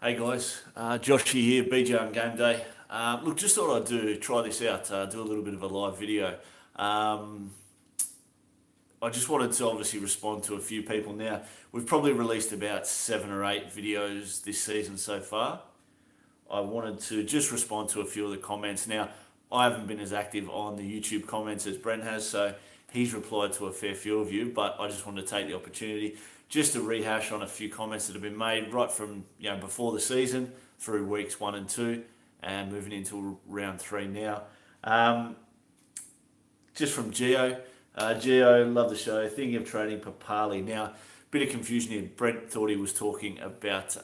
Hey guys, Joshy here, BJ on Game Day. Look, just thought I'd try this out, do a little bit of a live video. Um, I just wanted to obviously respond to a few people now. We've probably released about 7 or 8 videos this season so far. I wanted to just respond to a few of the comments. Now, I haven't been as active on the YouTube comments as Brent has, so he's replied to a fair few of you, but I just wanted to take the opportunity just to rehash on a few comments that have been made right from before the season through weeks 1 and 2 and moving into round 3 now. Um, just from Geo. Geo, love the show. Thinking of trading Papali. Now, bit of confusion here. Brent thought he was talking about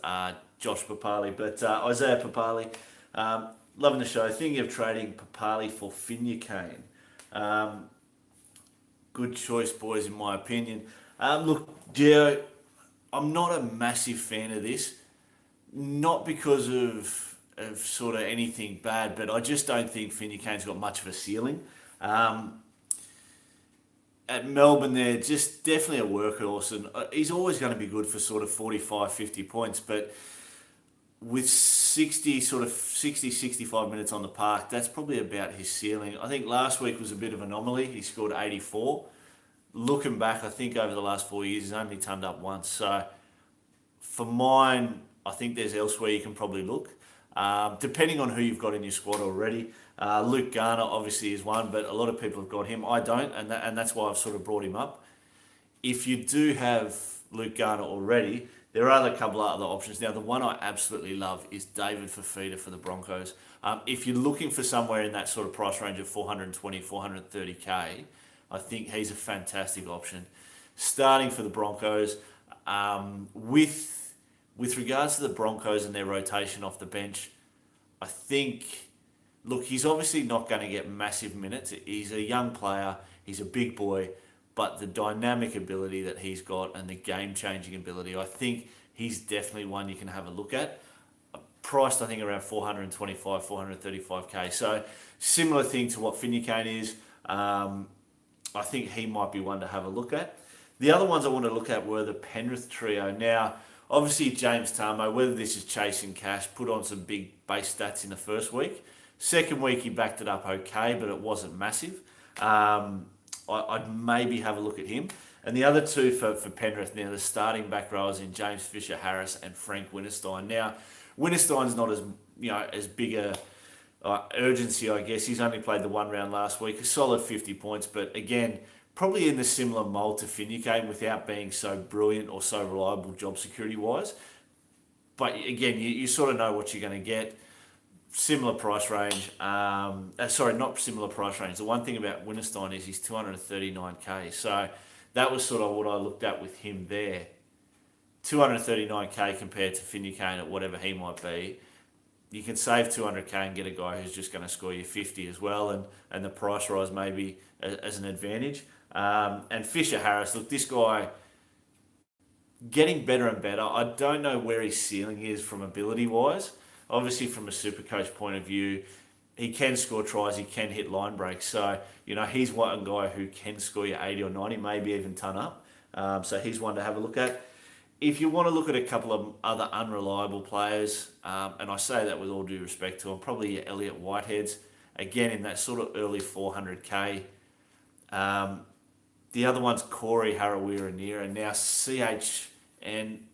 Josh Papali, but Isaiah Papali. Loving the show. Thinking of trading Papali for Finucane. Good choice, boys, in my opinion. Look, Geo, I'm not a massive fan of this. Not because of sort of anything bad, but I just don't think Finucane's got much of a ceiling. At Melbourne, they're just definitely a workhorse, and he's always going to be good for sort of 45, 50 points, but with 65 minutes on the park, that's probably about his ceiling. I think last week was a bit of an anomaly. He scored 84. Looking back, I think over the last 4 years, he's only turned up once. So for mine, I think there's elsewhere you can probably look. Depending on who you've got in your squad already. Luke Garner obviously is one, but a lot of people have got him. I don't, and that's why I've sort of brought him up. If you do have Luke Garner already, there are a couple of other options. Now, the one I absolutely love is David Fifita for the Broncos. If you're looking for somewhere in that sort of price range of 420, 430k, I think he's a fantastic option. Starting for the Broncos, with regards to the Broncos and their rotation off the bench, I think, look, he's obviously not going to get massive minutes. He's a young player, he's a big boy, but the dynamic ability that he's got and the game-changing ability, I think he's definitely one you can have a look at. Priced, I think, around 425, 435k. So similar thing to what Finucane is. I think he might be one to have a look at. The other ones I want to look at were the Penrith trio. Now, obviously, James Tarmo, whether this is chasing cash, put on some big base stats in the first week. Second week, he backed it up okay, but it wasn't massive. I'd maybe have a look at him. And the other two for Penrith now, the starting back rowers in James Fisher-Harris and Frank Winterstein. Now, Winterstein's not as big a urgency, I guess. He's only played the one round last week, a solid 50 points, but again, probably in the similar mould to Finucane without being so brilliant or so reliable job security wise. But again, you sort of know what you're going to get. Similar price range. Sorry, not similar price range. The one thing about Winterstein is he's 239k. So that was sort of what I looked at with him there. 239k compared to Finucane at whatever he might be. You can save 200k and get a guy who's just going to score you 50 as well, and the price rise maybe as an advantage. And Fisher-Harris, look, this guy getting better and better. I don't know where his ceiling is from ability-wise. Obviously, from a Supercoach point of view, he can score tries, he can hit line breaks. So, he's one guy who can score you 80 or 90, maybe even ton up. So he's one to have a look at. If you want to look at a couple of other unreliable players, and I say that with all due respect to them, probably your Elliott Whiteheads, again in that sort of early 400k. The other one's Corey Harawira-Naera, and now CH. And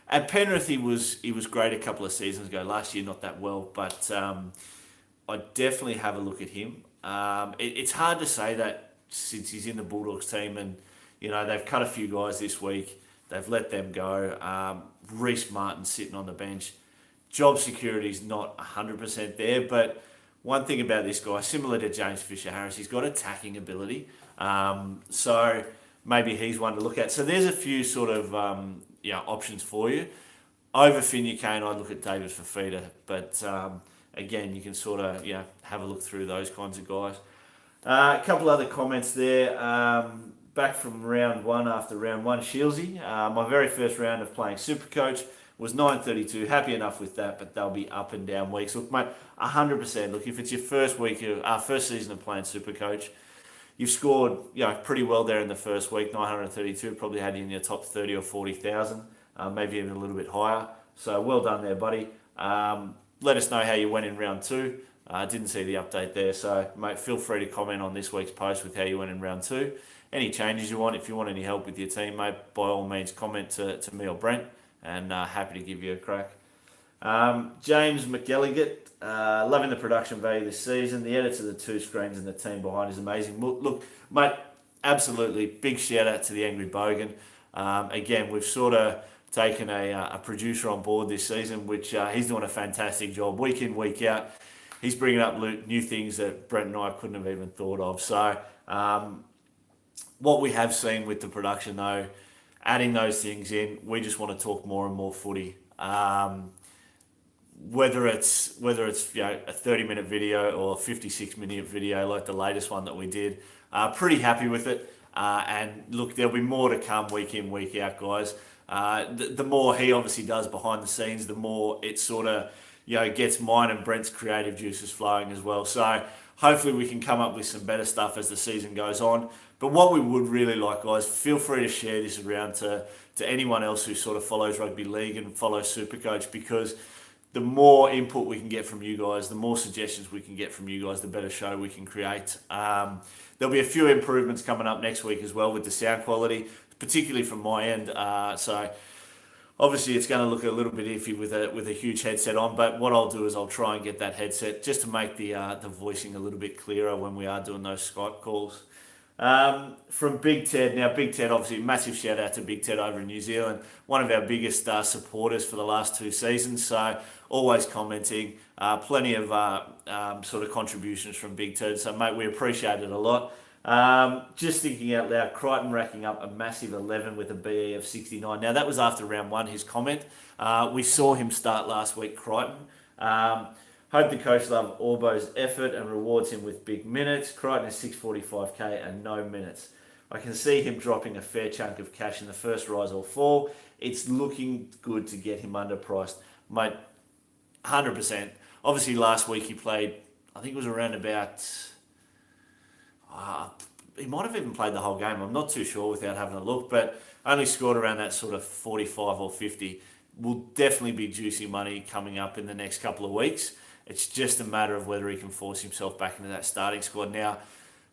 at Penrith, he was great a couple of seasons ago. Last year, not that well, but I'd definitely have a look at him. It's hard to say that since he's in the Bulldogs team, and they've cut a few guys this week. They've let them go. Reece Martin sitting on the bench. Job security's not 100% there, but one thing about this guy, similar to James Fisher-Harris, he's got attacking ability. So maybe he's one to look at. So there's a few sort of options for you. Over Finucane, I'd look at David Fifita, but again, you can sort of have a look through those kinds of guys. A couple other comments there. Back from round 1 after round 1, Shieldsy. My very first round of playing Supercoach was 932. Happy enough with that, but they'll be up and down weeks. Look, mate, 100%. Look, if it's your first season of playing Supercoach, you've scored pretty well there in the first week, 932. Probably had you in your top 30 or 40,000, maybe even a little bit higher. So well done there, buddy. Let us know how you went in round two. I didn't see the update there, so mate, feel free to comment on this week's post with how you went in round two. Any changes you want, if you want any help with your team, mate, by all means comment to me or Brent, and happy to give you a crack. James McElligott, loving the production value this season. The edits of the two screens and the team behind is amazing. Look, mate, absolutely, big shout out to the Angry Bogan. Again, we've sort of taken a producer on board this season, which he's doing a fantastic job week in, week out. He's bringing up new things that Brent and I couldn't have even thought of. So what we have seen with the production, though, adding those things in, we just want to talk more and more footy. Whether it's a 30-minute video or a 56-minute video like the latest one that we did, pretty happy with it. And look, there'll be more to come week in, week out, guys. The more he obviously does behind the scenes, the more it sort of gets mine and Brent's creative juices flowing as well. So hopefully we can come up with some better stuff as the season goes on. But what we would really like, guys, feel free to share this around to anyone else who sort of follows rugby league and follows Supercoach, because the more input we can get from you guys, the more suggestions we can get from you guys, the better show we can create. There'll be a few improvements coming up next week as well with the sound quality, particularly from my end. So obviously it's going to look a little bit iffy with a huge headset on, but what I'll do is I'll try and get that headset just to make the voicing a little bit clearer when we are doing those Skype calls. From Big Ted. Now, Big Ted, obviously, massive shout out to Big Ted over in New Zealand, one of our biggest supporters for the last 2 seasons. So always commenting, plenty of sort of contributions from Big Ted. So mate, we appreciate it a lot. Just thinking out loud, Crichton racking up a massive 11 with a BE of 69. Now that was after round one, his comment. We saw him start last week, Crichton. Hope the coach loves Orbo's effort and rewards him with big minutes. Crichton is 645k and no minutes. I can see him dropping a fair chunk of cash in the first rise or fall. It's looking good to get him underpriced. Mate, 100%. Obviously last week he played, I think it was around about, he might have even played the whole game. I'm not too sure without having a look, but only scored around that sort of 45 or 50. Will definitely be juicy money coming up in the next couple of weeks. It's just a matter of whether he can force himself back into that starting squad. Now,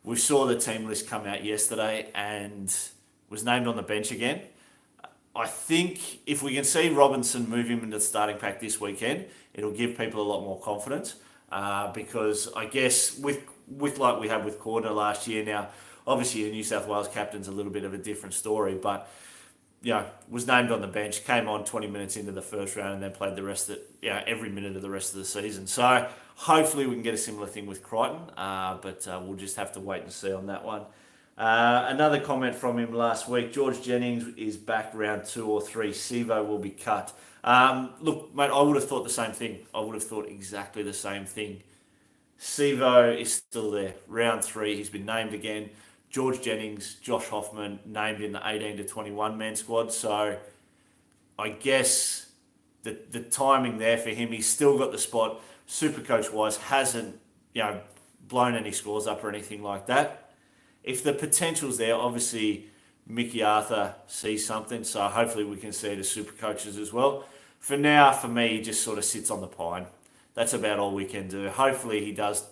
we saw the team list come out yesterday and was named on the bench again. I think if we can see Robinson move him into the starting pack this weekend, it'll give people a lot more confidence. Because I guess with like we had with Cordner last year now, obviously the New South Wales captain's a little bit of a different story, but was named on the bench, came on 20 minutes into the first round and then played the rest of every minute of the rest of the season. So hopefully we can get a similar thing with Crichton, but we'll just have to wait and see on that one. Another comment from him last week, George Jennings is back round 2 or 3, Sivo will be cut. Look, mate, I would have thought the same thing. I would have thought exactly the same thing. Sivo is still there, round 3, he's been named again. George Jennings, Josh Hoffman named in the 18 to 21 man squad. So I guess the timing there for him, he's still got the spot. Supercoach wise, hasn't blown any scores up or anything like that. If the potential's there, obviously Mickey Arthur sees something. So hopefully we can see it as Supercoaches as well. For now, for me, he just sort of sits on the pine. That's about all we can do. Hopefully he does,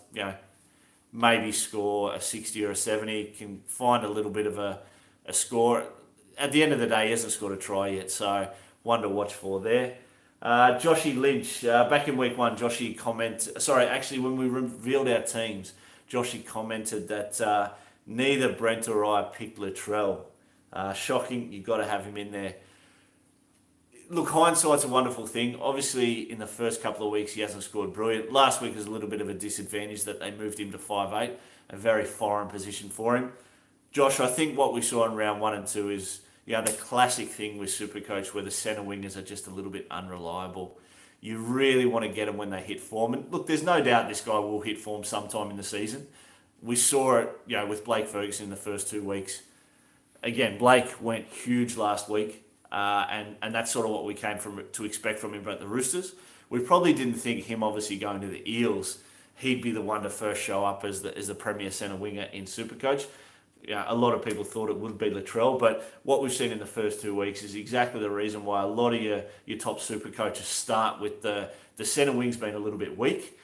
maybe score a 60 or a 70, can find a little bit of a score. At the end of the day, he hasn't scored a try yet, so one to watch for there. Joshy Lynch, back in week 1, Joshy when we revealed our teams, Joshy commented that neither Brent or I picked Latrell. Shocking, you've got to have him in there. Look, hindsight's a wonderful thing. Obviously, in the first couple of weeks, he hasn't scored brilliant. Last week was a little bit of a disadvantage that they moved him to 5'8", a very foreign position for him. Josh, I think what we saw in round 1 and 2 is the classic thing with Supercoach where the centre wingers are just a little bit unreliable. You really want to get them when they hit form. And look, there's no doubt this guy will hit form sometime in the season. We saw it with Blake Ferguson in the first 2 weeks. Again, Blake went huge last week. And that's sort of what we came to expect from him at the Roosters. We probably didn't think him obviously going to the Eels, he'd be the one to first show up as the premier centre winger in Supercoach. a lot of people thought it would be Latrell, but what we've seen in the first 2 weeks is exactly the reason why a lot of your top super coaches start with the centre wings being a little bit weak,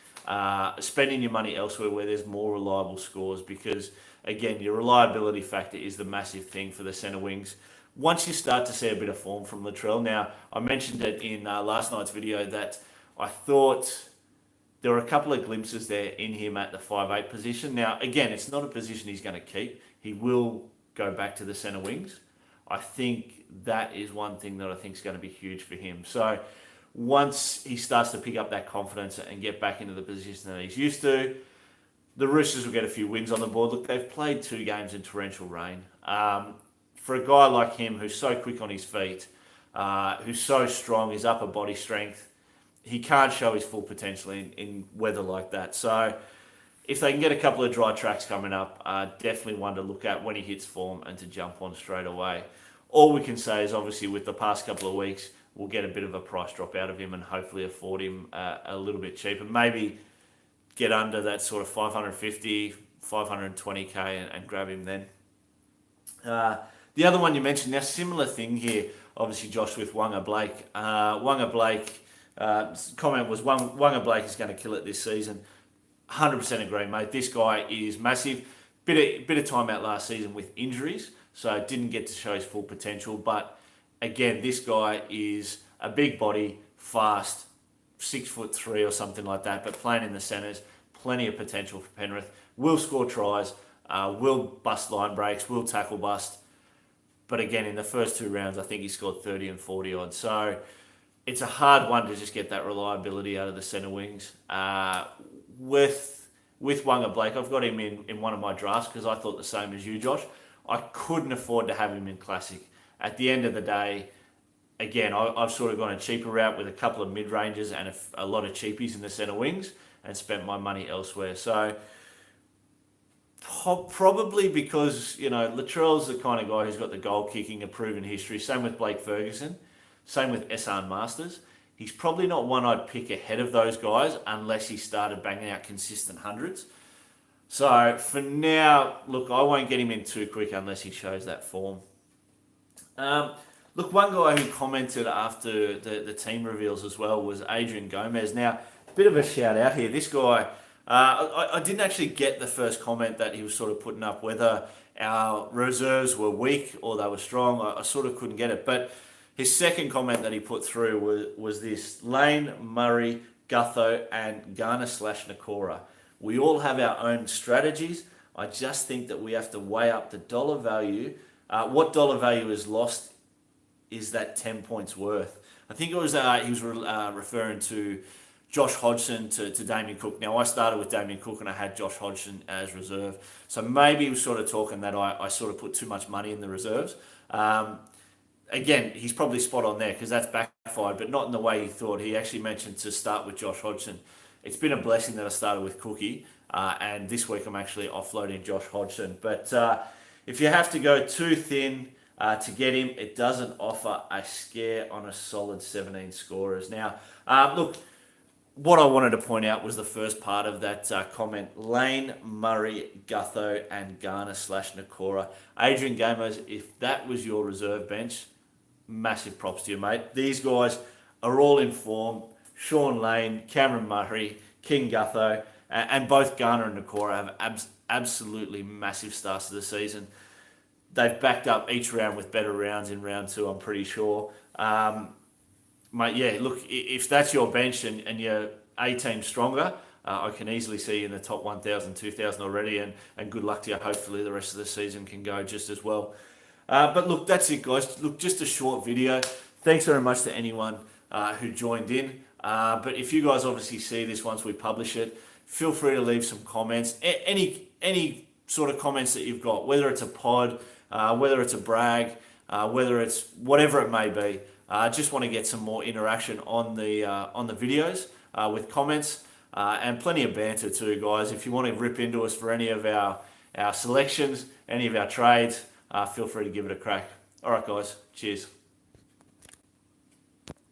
spending your money elsewhere where there's more reliable scores, because again, your reliability factor is the massive thing for the centre wings. Once you start to see a bit of form from Latrell, now I mentioned it in last night's video that I thought there were a couple of glimpses there in him at the 5'8" position. Now, again, it's not a position he's going to keep. He will go back to the centre wings. I think that is one thing that I think is going to be huge for him. So once he starts to pick up that confidence and get back into the position that he's used to, the Roosters will get a few wins on the board. Look, they've played 2 games in torrential rain. For a guy like him who's so quick on his feet, who's so strong, his upper body strength, he can't show his full potential in weather like that. So if they can get a couple of dry tracks coming up, definitely one to look at when he hits form and to jump on straight away. All we can say is obviously with the past couple of weeks, we'll get a bit of a price drop out of him and hopefully afford him a little bit cheaper. Maybe get under that sort of 550, 520k and grab him then. The other one you mentioned, now similar thing here, obviously Josh, with Wanga Blake. Wanga Blake, comment was Wanga Blake is going to kill it this season. 100% agree, mate. This guy is massive. Bit of time out last season with injuries, so didn't get to show his full potential. But again, this guy is a big body, fast, 6'3" or something like that, but playing in the centres, plenty of potential for Penrith. Will score tries, will bust line breaks, will tackle bust. But again, in the first 2 rounds, I think he scored 30 and 40 odd. So it's a hard one to just get that reliability out of the centre wings. With Wanga Blake, I've got him in one of my drafts because I thought the same as you, Josh. I couldn't afford to have him in Classic. At the end of the day, again, I've sort of gone a cheaper route with a couple of mid-rangers and a lot of cheapies in the centre wings and spent my money elsewhere. So probably because, Latrell's the kind of guy who's got the goal kicking, a proven history. Same with Blake Ferguson. Same with Esan Masters. He's probably not one I'd pick ahead of those guys unless he started banging out consistent hundreds. So for now, look, I won't get him in too quick unless he shows that form. Look, one guy who commented after the team reveals as well was Adrian Gomez. Now, a bit of a shout out here. This guy, I didn't actually get the first comment that he was sort of putting up, whether our reserves were weak or they were strong. I sort of couldn't get it. But his second comment that he put through was this: Lane, Murray, Gutho, and Garner/Nakora. We all have our own strategies. I just think that we have to weigh up the dollar value. What dollar value is lost is that 10 points worth. I think it was he was referring to Josh Hodgson to Damien Cook. Now, I started with Damien Cook and I had Josh Hodgson as reserve. So maybe he was sort of talking that I sort of put too much money in the reserves. Again, he's probably spot on there because that's backfired, but not in the way he thought. He actually mentioned to start with Josh Hodgson. It's been a blessing that I started with Cookie, and this week I'm actually offloading Josh Hodgson. But if you have to go too thin to get him, it doesn't offer a scare on a solid 17 scorers. Now, look, what I wanted to point out was the first part of that comment: Lane, Murray, Gutho, and Garner/Nakora. Adrian Gomez, if that was your reserve bench, massive props to you, mate. These guys are all in form. Sean Lane, Cameron Murray, King Gutho, and both Garner and Nakora have absolutely massive starts to the season. They've backed up each round with better rounds in round 2, I'm pretty sure. Mate, yeah, look, if that's your bench and your A team stronger, I can easily see you in the top 1,000, 2,000 already, and good luck to you. Hopefully the rest of the season can go just as well. But look, that's it, guys. Look, just a short video. Thanks very much to anyone who joined in. But if you guys obviously see this once we publish it, feel free to leave some comments. Any sort of comments that you've got, whether it's a pod, whether it's a brag, whether it's whatever it may be. I just want to get some more interaction on the videos with comments and plenty of banter too, guys. If you want to rip into us for any of our selections, any of our trades, feel free to give it a crack. All right, guys. Cheers.